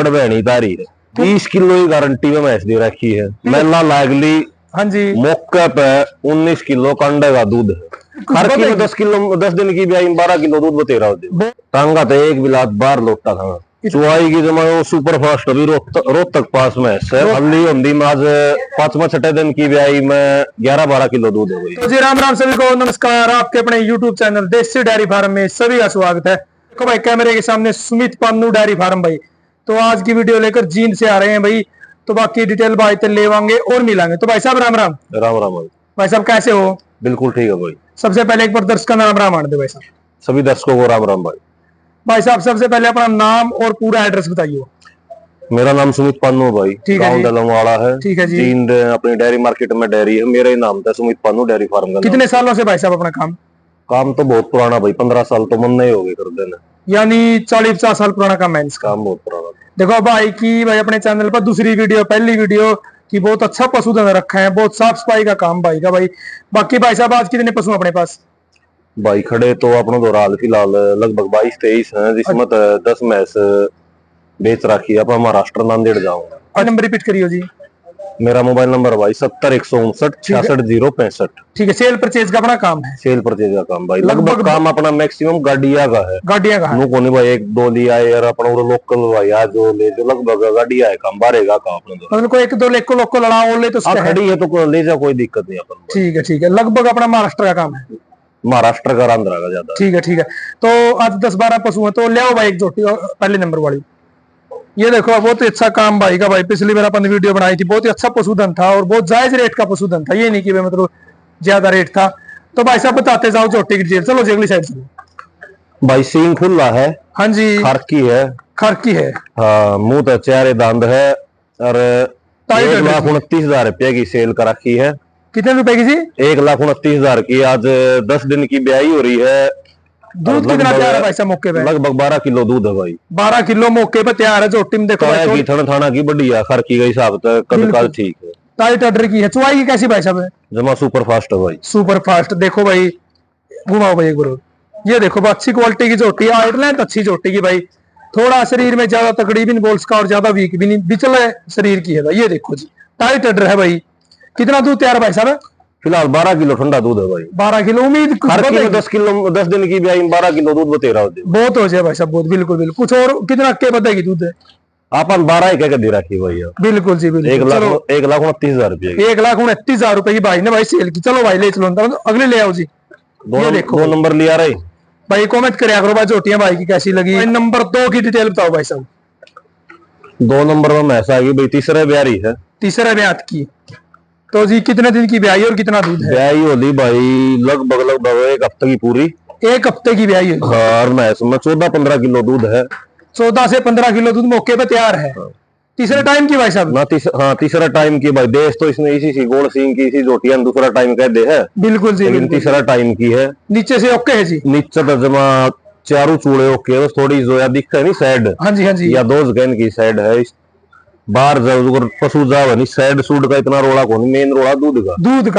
कुंगड़ बहनी तारी है। 30 किलो की गारंटी में भैंस दे रखी है। मेला लागली हाँ जी मौके पे 19 किलो कंडे का दूध है। हर की में 10 किलो 10 दिन की ब्याई 12 किलो दूध बतेरा होते। टांगा तो एक बिलात बार लोटा था। चुवाई की जमा सुपर फास्ट अभी रोहतक पास में है। हल्दी हल्दी में आज 5वां-6 दिन की ब्याई में 11-12 किलो दूध हो गई। तो जी राम राम सभी को नमस्कार। आपके अपने YouTube चैनल देसी डेयरी फार्म में सभी का स्वागत है। तो भाई कैमरे के सामने सुमित पान्नू डेयरी फार्म भाई। तो आज की वीडियो लेकर जींद से आ रहे हैं भाई। तो बाकी डिटेल भाई तो लेवांगे और मिलांगे। तो भाई साहब राम राम। राम राम भाई साहब कैसे हो? बिल्कुल ठीक है भाई। सबसे पहले एक बार दर्शक का नाम राम आने दे भाई साहब। सभी दर्शकों को राम राम भाई। भाई साहब सबसे पहले अपना नाम और पूरा एड्रेस बताइए। मेरा नाम सुमित पान्नू भाई, गाँव दलमवाड़ा है। ठीक है जी। जींद अपनी डेयरी मार्केट में डेयरी है। मेरा ही नाम था सुमित पान्नू डेयरी फार्म का। कितने सालों से भाई साहब अपना काम तो बहुत पुराना भाई, 15 साल तो मन नहीं हो गए कर देना, यानी 40-50 साल पुराना काम है इसका। काम बहुत पुराना। देखो भाई की भाई अपने चैनल पर दूसरी वीडियो पहली वीडियो की बहुत अच्छा पशुधन रखा है, बहुत साफ सफाई का काम भाई का भाई। बाकी भाई साहब आज कितने पशु अपने पास भाई खड़े तो अपने तो हाल फिलहाल लगभग 22-23 है, जिसमें 10 भैंस बेच रखी है। अब महाराष्ट्र नांदेड़ जाऊंगा। नंबर रिपीट करियो जी। मेरा मोबाइल नंबर भाई 70-159-66-065। ठीक है। सेल परचेज का अपना काम है। सेल परचेज का काम भाई लगभग काम अपना मैक्सिमम गाड़िया का है। गाड़िया का है। कोनी भाई 1-2 लिया यार अपना लोकल भाई आज जो ले जो लगभग गाड़िया है काम बारेगा का अपने तो मतलब कोई 1-2 लेको लोको लड़ाओ ले तो खड़ी है तो ले जा, कोई दिक्कत नहीं अपन। ठीक है ठीक है। लगभग अपना महाराष्ट्र का काम है। महाराष्ट्र का आंध्रा का ज्यादा। ठीक है ठीक है। तो आज 10-12 पशु है तो ले आओ भाई एक जोटी पहले नंबर वाली। ये देखो बहुत ही अच्छा काम भाई का भाई। पिछली बार अपन वीडियो बनाई थी, बहुत ही अच्छा पशुधन था और बहुत जायज रेट का पशुधन था। ये नहीं कि मतलब ज्यादा रेट था। तो भाई साहब बताते जाओ जोटी की डिटेल। चलो जी अगली साइड चलो। भाई सींग खुला है। हाँ जी। खरकी है। खरकी है। हाँ मुंह तो चारे दांत है और 1,29,000 रुपये की सेल कर रखी है। कितने रुपए की जी? 1,29,000 की। आज 10 दिन की ब्याई हो रही है। दूध कितना तैयार है भाई साहब मौके पे? लगभग 12 किलो दूध है भाई। 12 किलो मौके पे तैयार है। जोटी में देखो की थाना की बढ़िया खरकी का हिसाब तक कद ठीक है। टाइट ऑर्डर की है। चुवाई की कैसी भाई साहब? जमा सुपर फास्ट है भाई। Super fast. देखो भाई घुमाओ भाई एक बार। ये देखो अच्छी क्वालिटी की जोटी है। आउटलाइन अच्छी जोटी की भाई। थोड़ा शरीर में ज्यादा तकड़ी भी नहीं बोल्स का और ज्यादा वीक भी नहीं, बिचले शरीर की है भाई। ये देखो जी टाइट ऑर्डर है भाई। कितना दूध तैयार है भाई साहब? फिलहाल 12 किलो ठंडा दूध है भाई। 12 किलो। उम्मीद 10 किलो 10 दिन की ब्याई 12 किलो दूध बतेरा होते बहुत हो जाए भाई साहब। बहुत बिल्कुल बिल्कुल। कुछ और कितना के बतेगी दूध है? अपन 12 ही कह दे रखी भाई। बिल्कुल जी बिल्कुल। 1,29,000 रुपये। 1,29,000 रुपए की भाई ने भाई सेल की। चलो भाई ले चलो अगले ले आओ जी। ये देखो 2 नंबर लिया रहे भाई। कॉमेंट करे करो भाई जोटियां भाई की कैसी लगी। नंबर 2 की डिटेल बताओ भाई साहब। 2 नंबर में ऐसा है भाई तीसरा ब्यारी है। तीसरा ब्यात की। तो जी कितने दिन की ब्याई और कितना दूध है? ब्याई होली भाई लगभग 1 हफ्ते की पूरी। 1 हफ्ते की ब्याई है। और मैं 14-15 किलो दूध है। 14 से 15 किलो दूध मौके पे तैयार है। तीसरे टाइम की भाई साहब? हाँ तीसरा टाइम की भाई। देश तो इसमें इसी सी गोल सिंह की इसी जोटियां दूसरा टाइम कह दे है। बिल्कुल जी लेकिन तीसरा टाइम की है। नीचे से ओके है जी? नीचे तो जमा चारों चूड़े ओके। थोड़ी जो दिखता है नी साइड। हाँ जी हाँ जी। या 2 गैन की साइड है। बाहर जाओ पशु जाओ नहीं साइड सूट का इतना रोड़ा को नहीं। मेन रोड़ा दूध का।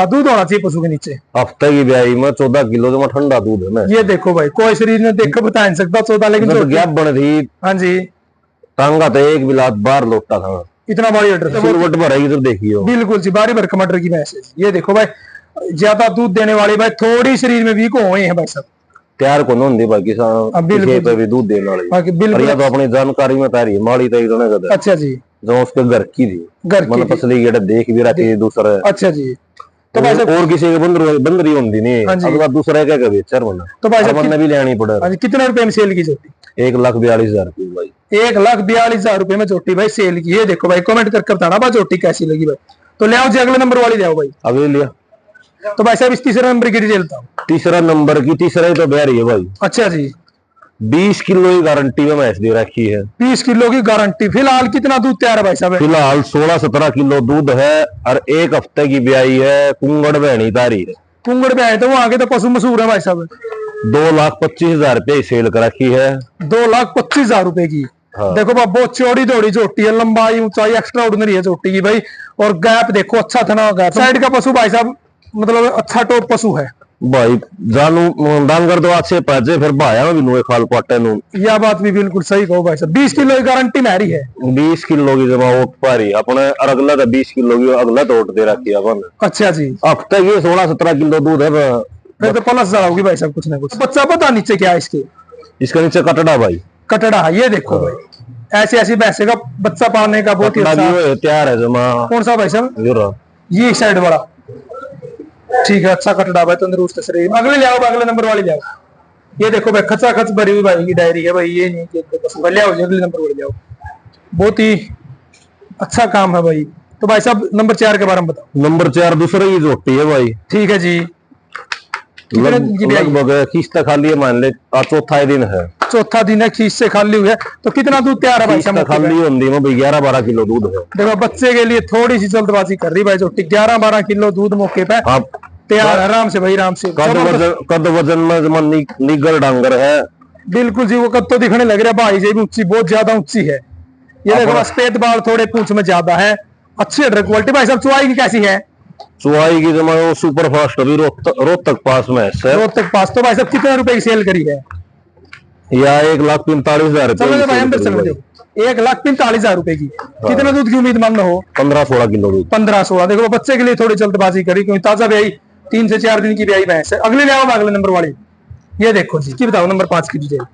दूध होना चाहिए पशु के नीचे। हफ्ते की ब्याई में 14 किलो जमा ठंडा दूध है। ये देखो भाई कोई शरीर ने देखकर बता नहीं सकता 14 लेकिन गैप बन थी। हाँ जी। टांगा तो एक बिलात बार लोटा था। इतना भारी ऑर्डर भरेगी तो देखियो। बिल्कुल जी बारी भर मटर की मैसेज। ये देखो भाई ज्यादा दूध देने वाली भाई थोड़ी शरीर में वीक हुए हैं भाई साहब। तैयार को नहीं भाई किसान पे भी दूध देने वाली। बिल्कुल तो अपनी जानकारी में तारी माड़ी तो एक। अच्छा जी। जो उसके घर की थी मतलब पसली गेट देख भी रखी है दूसरा। अच्छा जी। तो भाई और किसी के बंदरी होती नहीं। अब दूसरा क्या कभी चर बना तो भाई साहब भी लेनी पड़े। कितने रुपए में सेल की जोटी? 1,42,000 रुपये भाई। 1,42,000 रुपए में जोटी भाई सेल की। ये देखो भाई कमेंट करके बताना भाई जोटी कैसी लगी भाई। तो ले आओ जी अगले नंबर वाली ले आओ भाई। अगले लिया। तो भाई साहब इस तीसरे नंबर की डिटेल बताओ। तीसरा नंबर की तीसरा ही तो ब्यारी है भाई। अच्छा जी। 20 किलो की गारंटी में भैंस दे रखी है। 20 किलो की गारंटी। फिलहाल कितना दूध तैयार है भाई साहब? फिलहाल 16-17 किलो दूध है और 1 हफ्ते की ब्याई है। कुंगड़ बहनी तारी है। कुंगड़ पे आए तो वहां के तो पशु मशहूर है भाई साहब। 2,25,000 रुपये सेल कर रखी है। 2,25,000 रुपए की। हाँ। देखो भाई बहुत चौड़ी दौड़ी जोटी है। लंबाई ऊंचाई एक्स्ट्रा ऑर्डिनरी है जोटी की भाई। और गैप देखो अच्छा था ना। गैप साइड का पशु भाई साहब मतलब अच्छा टॉप पशु है। भाई जानू डांगर तो अच्छे पैसे फिर भाया भी नुए खाल पाटे नु यह बात भी बिल्कुल सही कहो भाई साहब। 20 किलो की गारंटी में आ रही है। 20 किलो की जमा ओट पारी अपने और अगला तो 20 किलो की अगला तो ओट दे रखी है अपन। अच्छा जी, अब तक ये 16-17 किलो दूध है फिर तो प्लस ज्यादा होगी भाई साहब कुछ ना कुछ। बच्चा पता नीचे क्या है इसके? इसका नीचे कटड़ा भाई, कटड़ा है। ये देखो भाई ऐसी ऐसी भैंसे का बच्चा पालने का बहुत ही कटड़ा अच्छा। भी वो तैयार है जमा। कौन सा भाई साहब? ये रहा। ये एक साइड वाला ठीक है, अच्छा कटड़ा भाई, तंदुरुस्त शरीर। अगले ले आओ, अगले नंबर वाली ले आओ। ये देखो भाई खचा खच भरी हुई भाई की डायरी है भाई, ये नहीं कि ले आओ, अगले नंबर वाली ले आओ। बहुत ही अच्छा काम है भाई। तो भाई साहब नंबर 4 के बारे में बताओ। नंबर 4 दूसरा ही जोटी है भाई। ठीक है जी, लगभग किस्त खाली है मान ले, चौथा ही दिन है। चौथा दिन है, खींच से खाली हुई है। तो कितना दूध तैयार है भाई साहब? खाली होती है भाई 11-12 किलो दूध है। देखो बच्चे के लिए थोड़ी सी जल्दबाजी कर रही भाई जोटी। 11-12 किलो दूध मौके पे आप तैयार, आराम से भाई, आराम से। कद वजन में जमा निगल डांगर है बिल्कुल जी, वो कद तो दिखने लग रहा है भाई जी, ऊंची, बहुत ज्यादा ऊंची है। ये देखो बस सफेद बाल थोड़े पूंछ में ज्यादा है, अच्छी अडर क्वालिटी। भाई साहब चुवाई की कैसी है? चुवाई की जमा सुपर फास्ट अभी रोहतक पास में है। रोहतक पास। तो भाई साहब कितने रुपए की सेल करी है? या 1,45,000 चलो भाई अंदर चलो, 1,45,000 रुपए की। कितना दूध की उम्मीद मान लो? 15-16 किलो दूध। 15-16। देखो बच्चे के लिए थोड़ी जल्दबाजी करी क्योंकि ताजा ब्याई 3 से 4 दिन की ब्याई भैंस है। अगले ले आओ, अगले नंबर वाली। ये देखो जी, की बताओ नंबर 5 की डिटेल।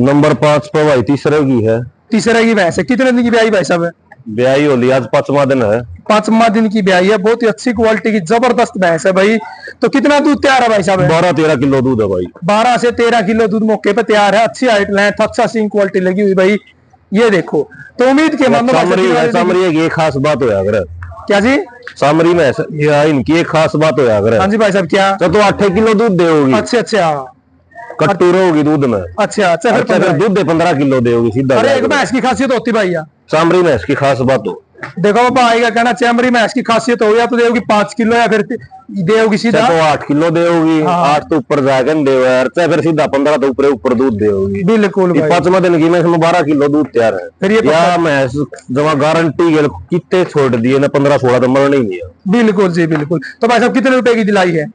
नंबर 5 पे भाई तीसरे की है। तीसरे की भैंस है। कितने दिन की ब्याई भाई साहब? ब्याई होली आज 5वां दिन है। 5वां दिन की ब्याई है। बहुत ही अच्छी क्वालिटी की जबरदस्त भैंस है भाई। तो कितना दूध तैयार है भाई साहब? 12-13 किलो दूध है भाई। 12 से 13 किलो दूध मौके पे तैयार है। अच्छी हाइट लेंथ, अच्छा सिंग क्वालिटी लगी हुई भाई। ये देखो तो उम्मीद के मानो सामरी की एक खास बात होया अगर क्या जी? सामरी में इनकी एक खास बात होया अगर। हाँ जी भाई साहब क्या? तो 8 किलो दूध देगी। अच्छा अच्छा, कट्टू रहोगी दूध में। अच्छा अच्छा, फिर दूध दे 15 किलो देगी सीधा। अरे एक भैंस की खासियत होती भाई यार, सामरी में इसकी खास बात हो। देखो भाई का कहना चैमरी में इसकी खासियत हो, या तो देगी 5 किलो या फिर देगी सीधा तो 8 किलो देगी। 8 तो ऊपर जाकर दे यार, चाहे फिर सीधा 15 तो ऊपर दूध देगी। बिल्कुल भाई। 5वां दिन की में 12 किलो दूध तैयार है। फिर ये या मैं जमा गारंटी कितने छोड़ दिए ना, 15-16 तो मरना ही नहीं है। बिल्कुल जी बिल्कुल। तो भाई साहब कितने रुपए की दिलाई है?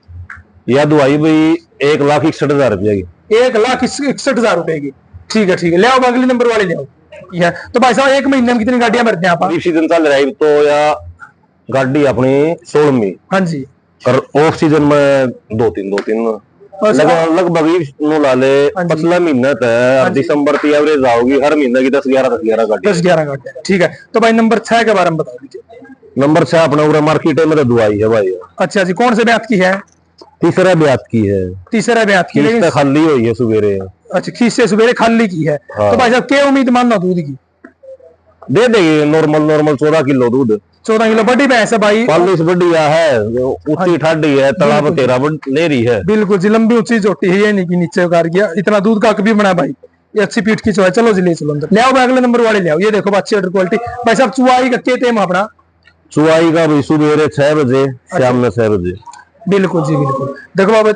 या दुआई भाई 1,61,000 रुपया की। 1,61,000 रुपए की। ठीक है ठीक है, ले आओ अगले नंबर वाले ले आओ। ये तो भाई साहब 1 महीने में कितनी गाड़ियां भरते हैं आप? सीजन चल रहा है तो या गाड़ी अपनी 16वीं। हाँ जी। और ऑफ सीजन में 2-3 लगभग ला ले। पिछला महीना दिसंबर की एवरेज आओगी हर महीने की 10-11 गाड़ी। 10-11 गाड़ी। ठीक है। तो भाई नंबर 6 के बारे में बता दीजिए। नंबर 6 अपना पूरा मार्केट में तो दुआई है भाई। अच्छा जी, कौन से ब्यात की है? तीसरा ब्यात की है। तीसरा ब्यात की, लेकिन खाली हुई है सवेरे। अच्छा, खींच से सवेरे खाली की है। हाँ। तो भाई साहब क्या उम्मीद मानना दूध की? दे देगी नॉर्मल 14 किलो दूध। 14 किलो बड़ी भैंस है भाई। पालिश बढ़िया है, ऊंची ठाडी है, तालाब तेरा ले रही है। बिल्कुल जी, लंबी ऊंची जोटी है, ये नहीं कि नीचे उतार गया। इतना दूध का भी बना भाई, ये अच्छी पीठ की चुवाई। चलो जी ले चलो अंदर। ले आओ अगले नंबर वाले ले आओ। ये देखो अच्छी ऑर्डर क्वालिटी। भाई साहब चुवाई का क्या टाइम अपना? चुवाई का भाई सुबह 6 बजे, शाम में 6 बजे। बिल्कुल जी बिल्कुल। देखो बाबा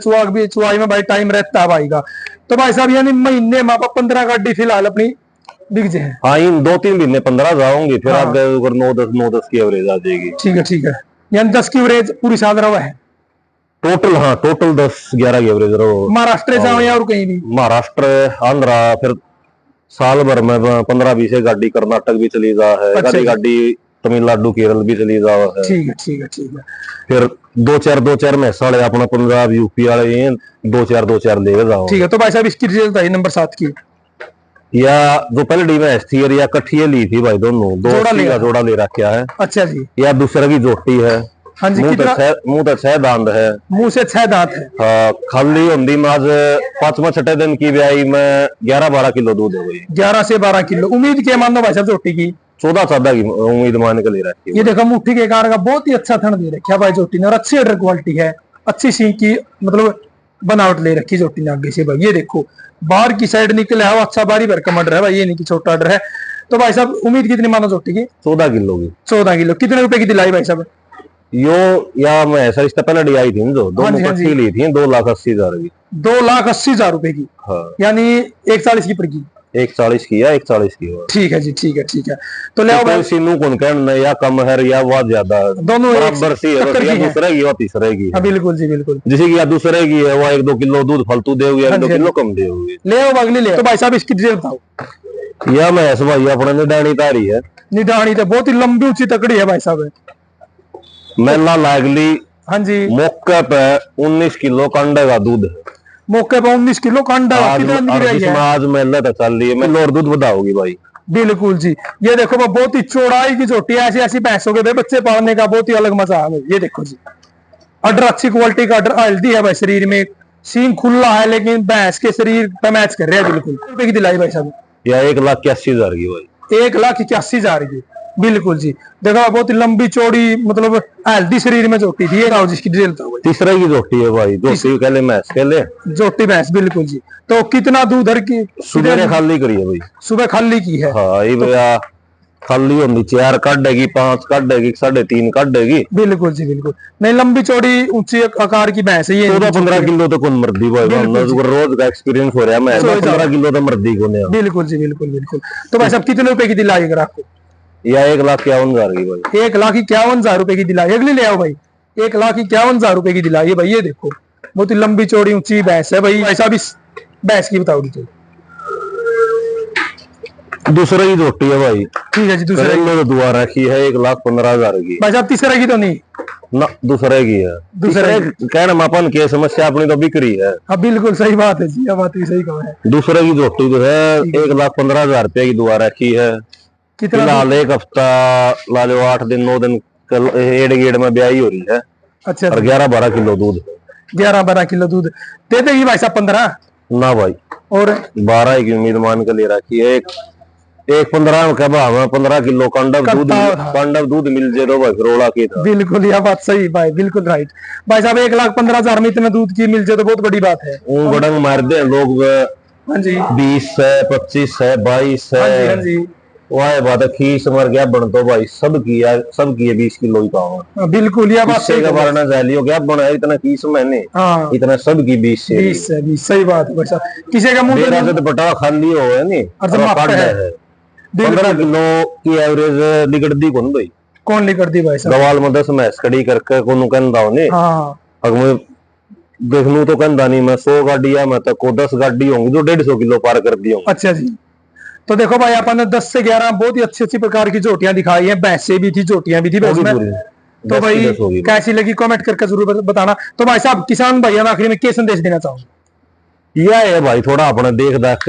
चुवाई में भाई टाइम रहता है भाई का। तो भाई साहब यानी महीने में 15 गाड़ी फिलहाल अपनी बिक जाए। हाँ, इन 2-3 महीने 15 जाऊंगी, फिर आगे 9-10 की एवरेज आ जाएगी। ठीक है ठीक है, यानी 10 की एवरेज पूरी साल रहा है टोटल। हाँ टोटल 10-11 की एवरेज रहो। महाराष्ट्र जाओ या और कहीं भी? महाराष्ट्र, आंध्रा, फिर साल भर में 15-20 गाड़ी कर्नाटक भी चली जा है। गाड़ी तमिलनाडु, केरल भी चली जा है। ठीक है ठीक है ठीक है। फिर 2-4 में साढ़े अपना पंजाब यूपी वाले 2-4 ले जाओ। ठीक है। तो भाई साहब इसकी डिटेल बताइए नंबर 7 की। या जो पहले डीमेस थी और या कट्ठिए ली थी भाई, दोनों जोड़ा ले रखा है। अच्छा जी। या दूसरा की जोटी है। हाँ जी। मुंह तो 6 दांत है। मुंह से 6 दांत है। हाँ, खाली होंगी में आज 5वां-6 दिन की ब्याई में 11-12 किलो दूध हो गई। 11 से 12 किलो उम्मीद क्या मानो भाई साहब जोटी की? 14-14 की उम्मीद मान के ले रखी है। ये देखो मुट्ठी के कार का बहुत ही अच्छा थन दे रखा भाई जोटी ने, और अच्छी अडर क्वालिटी है। अच्छी सींग की मतलब बनावट ले रखी जोटी ने आगे से भाई। ये देखो बाहर की साइड निकले है, अच्छा बारी भर का मर्डर है भाई, ये नहीं कि छोटा ऑर्डर है। तो भाई साहब उम्मीद कितनी मानो जोटी की? 14 किलो की। 14 किलो। कितने रुपए की दिलाई भाई साहब? यो या मैं ऐसा इससे पहले डी आई थी जो दोनों कट्ठी ली थी 2,80,000 की। 2,80,000 रुपए की। हाँ। यानी 140 की पड़गी। 140 की है, 140 की है। ठीक है जी, ठीक है, ठीक है। तो ले आओ भाई, सीनू कौन कहना या कम है या बहुत ज्यादा है, दोनों एक बराबर सी है, टक्कर बस या की है। दूसरे की या तीसरे की हाँ है। बिल्कुल जी, बिल्कुल। जैसे कि या दूसरे की है वो 1-2 किलो दूध फालतू दे हुए, हाँ 1-2 जी, हाँ किलो जी। कम दे हुए। ले आओ अगली ले आओ। तो भाई साहब इसकी डिटेल बताओ। या मैं ऐसा भाई अपने निडानी तारी है, निडानी तो बहुत ही लंबी ऊंची तकड़ी है भाई साहब। मेला लागली हाँ जी, मौके पे 19 किलो कंडे का दूध है। मौके पर 19 किलो का अंडा आज कितने दिन की रही जिसमें है? आज मेला तक चल रही है, मैं और दूध बताओगी भाई। बिल्कुल जी। ये देखो वो बहुत ही चौड़ाई की झोटी है, ऐसी ऐसी भैंसों के बच्चे पालने का बहुत ही अलग मजा है। ये देखो जी, अडर अच्छी क्वालिटी का अडर हेल्दी है भाई, शरीर में सींग खुला है लेकिन भैंस के शरीर पे मैच कर रहा है बिल्कुल। रुपए की दिलाई भाई साहब? या 1,81,000 की भाई। 1,81,000 की। बिल्कुल जी। देखो बहुत ही लंबी चौड़ी, मतलब हेल्दी शरीर में झोटी थी। ये आओ जिसकी डिटेल बताओ भाई। तीसरे की रोटी है भाई, जोटी कहले मैच कहले झोटी भैंस, बिल्कुल जी। तो कितना दूध हर की? सुबह खाली करी है भाई। सुबह खाली की है? हाँ ये भैया खाली होनी 4 काटेगी, 5 काटेगी, 3.5 काटेगी। बिल्कुल जी, बिल्कुल। नहीं, लंबी चौड़ी ऊंची आकार की भैंस है ये। 14-15 किलो तो कौन मर्दी भाई, रोज का एक्सपीरियंस हो रहा है। मैं 15 किलो तो मर्दी को नहीं। बिल्कुल जी, बिल्कुल, बिल्कुल। तो भाई साहब कितने रुपए की दिलाई अगर आपको? या 1,51,000 की भाई। 1,51,000 रुपए की दिलाई। अगली ले आओ भाई। 1,51,000 रुपए की दिलाई है भाई। ये देखो बहुत ही लंबी चौड़ी ऊंची भैंस है भाई। भाई साहब इस भैंस की बताओ डिटेल। दूसरे की रोटी है भाई। ठीक है जी, दूसरे की। तो दुआ रखी है 1,15,000 की। भाई साहब तीसरे की तो नहीं? ना दूसरे की है। दूसरे कहना अपन के समस्या अपनी तो बिक्री है। हाँ बिल्कुल सही बात है जी, ये बात भी सही कहा है। दूसरे की रोटी जो है 1,15,000 रुपए की दुआ रखी है। कितना? फिलहाल एक हफ्ता ला लो, 8 दिन 9 दिन कल एड़ गेड़ में ब्याही हो रही है। अच्छा, और 11-12 किलो दूध। 11-12 किलो दूध दे देगी भाई साहब? 15 ना भाई, और 12 की उम्मीद मान के ले रखी है। एक 15 का भाव है, 15 किलो कंडव दूध मिल जाए तो भाई रोड़ा की था। बिल्कुल, यह बात सही भाई, बिल्कुल राइट। भाई साहब 1,15,000 में इतना दूध की मिल जाए तो बहुत बड़ी बात है। बड़ंग मार दे लोग। हाँ जी, 20 है, 25 है, 22 हाँ जी, हाँ है। जी। वह बात है, खीस मर गया बन तो भाई सब की है 20 किलो ही पाओ। हाँ, बिल्कुल, यह बात सही का है। वरना जैली हो गया बना इतना खीस मैंने। हाँ, इतना सब की 20 से 20 से 20, सही बात है भाई साहब। किसी का मुंह मेरा से तो बटावा खाली हो है नहीं, और सब मापा है। 15 किलो की एवरेज निकलती कौन भाई? कौन नहीं करती भाई साहब? गवाल में 10 मैच खड़ी करके को कहता हूँ नहीं। हाँ, अगर मैं देखनू तो कहता नहीं, मैं 100 गाड़ी या मैं तो 10 गाड़ी होंगी जो 150 किलो पार कर दी होंगी। अच्छा जी। तो देखो भाई अपन ने 10 से 11 बहुत ही अच्छी अच्छी प्रकार की झोटियां दिखाई हैं। भैंसे भी थी, झोटियां भी थी भैंस में। तो भाई कैसी लगी कमेंट करके जरूर बताना। तो भाई साहब किसान भैया में आखिरी में क्या संदेश देना चाहूंगा? यह है भाई, थोड़ा अपने देख दाख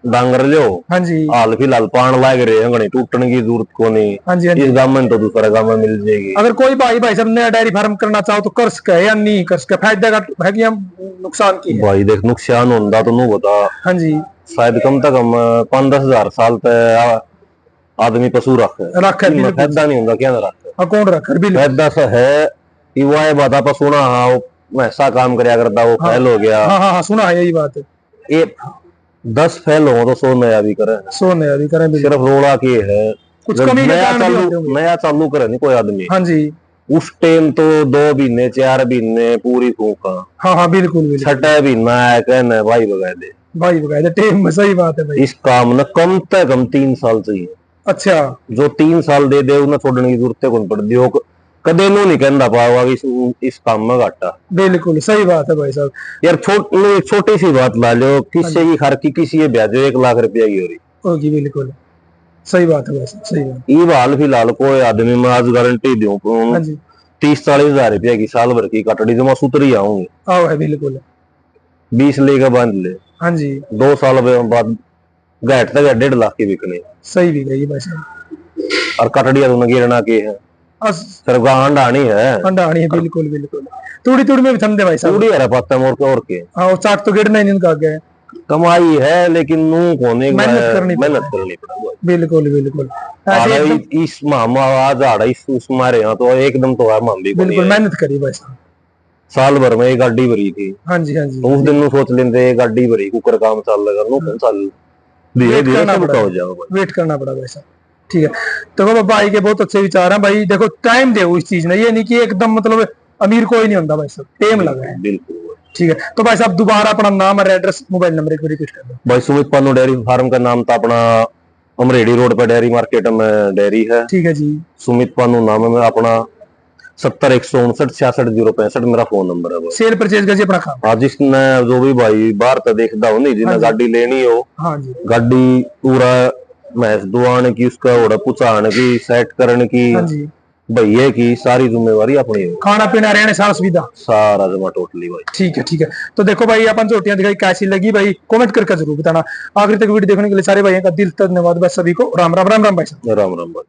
डांगर लो। हाँ जी, हाल फिलहाल पान लाग रहे हैं, टूटने की जरूरत को नहीं। हाँ जी, हाँ इस जी। गांव में तो दूसरा गांव में मिल जाएगी। अगर कोई भाई साहब नया डेयरी फार्म करना चाहो तो कर सके या नहीं कर सके? फायदा का है कि हम नुकसान की है? भाई देख नुकसान होता तो नू बता। हाँ जी, शायद कम से कम 5-10 हजार साल तक आदमी पशु रखे फायदा नहीं होता क्या रखे। कौन रखे? बिल्कुल फायदा सा है कि वह बात आप सुना। हाँ वो ऐसा काम कराया करता, वो फैल हो गया। हाँ, हाँ, हाँ, सुना है, यही बात है। ये 10 फैल हो तो 100 नया भी करे। 100 नया भी करें, सिर्फ रोड़ा के है कुछ कमी नया चालू करे नहीं कोई आदमी। हाँ जी, उस टाइम तो 2 महीने 4 महीने पूरी फूका। हाँ, हाँ, बिल्कुल, बिल्कुल। 6 महीना है कहना भाई बगा दे भाई बकायदा टाइम में, सही बात है भाई। इस काम ने कम से कम 3 साल चाहिए। अच्छा, जो 3 साल दे दे उन्हें छोड़ने की जरूरत कौन पड़ती हो। कदे नू नहीं कहना पाओगा इस काम में घाटा। बिल्कुल सही बात है भाई साहब। यार छोटी सी बात ला लो, किससे की खर्ची किसी ये ब्याजो 1 लाख रुपया की हो रही होगी। बिल्कुल सही बात है भाई साहब, सही बात। ये हाल फिलहाल कोई आदमी में आज गारंटी दूं हाँ जी, 30-40 हजार रुपया की साल भर की कटड़ी जमा सुतरी आऊंगी। आओ है, बिल्कुल 20 लेकर बांध ले, हाँ जी, 2 साल बाद घाट तक 1.5 लाख की बिकने। सही भी गई भाई साहब। और कटड़िया तो गिरना के है, सिर्फ अंडानी है। अंडानी है, बिल्कुल, बिल्कुल। तूड़ी तूड़ी में भी थमदे भाई साहब। तूड़ी है पत्ता मोर के और के। हाँ, वो चाट तो गिरना ही नहीं उनका आगे। कमाई है लेकिन नू कोने मेहनत करनी पड़ेगी। बिल्कुल, बिल्कुल इस मामा आज आड़ा इस मारे यहाँ तो एकदम तो हम भी बिल्कुल मेहनत करी भाई साहब। साल भर में एक गाड़ी भरी थी। हाँ जी, हाँ जी। उस दिन नु सोच लेते एक गाड़ी भरी कुकर काम चल लगा नु कौन साल धीरे धीरे सब हो जाओ। वेट करना पड़ा भाई साहब। ठीक है, तो भाई के बहुत अच्छे विचार हैं भाई। देखो टाइम दे इस चीज ने, ये नहीं कि एकदम मतलब अमीर कोई नहीं होता भाई साहब, टाइम लगा है। बिल्कुल ठीक है, तो भाई साहब दोबारा अपना नाम और एड्रेस मोबाइल नंबर एक बार रिपीट कर दो। भाई सुमित पानू डेयरी फार्म का नाम था अपना, अमरेडी रोड पे डेयरी मार्केट में डेयरी है। ठीक है जी, सुमित पानू नाम है मेरा अपना। 70 159 66 065 मेरा फोन नंबर है भाई। सेल परचेज का जी अपना काम। हाँ, जिसने जो भी भाई बाहर तो देखता हो नहीं, जिन्हें गाड़ी लेनी हो, हाँ जी, गाड़ी पूरा मैस दुआने की, उसका ओड़ा पुचाने की, सेट करने की, हाँ जी, भैया की सारी जिम्मेवारी अपनी है। खाना पीना रहने सारा सुविधा सारा जमा टोटली भाई। ठीक है। ठीक है, तो देखो भाई अपन झोटियां दिखाई कैसी लगी भाई, कमेंट करके जरूर बताना। आखिर तक वीडियो देखने के लिए सारे भाइयों का दिल धन्यवाद। बस सभी को राम राम राम राम भाई साहब। राम राम भाई।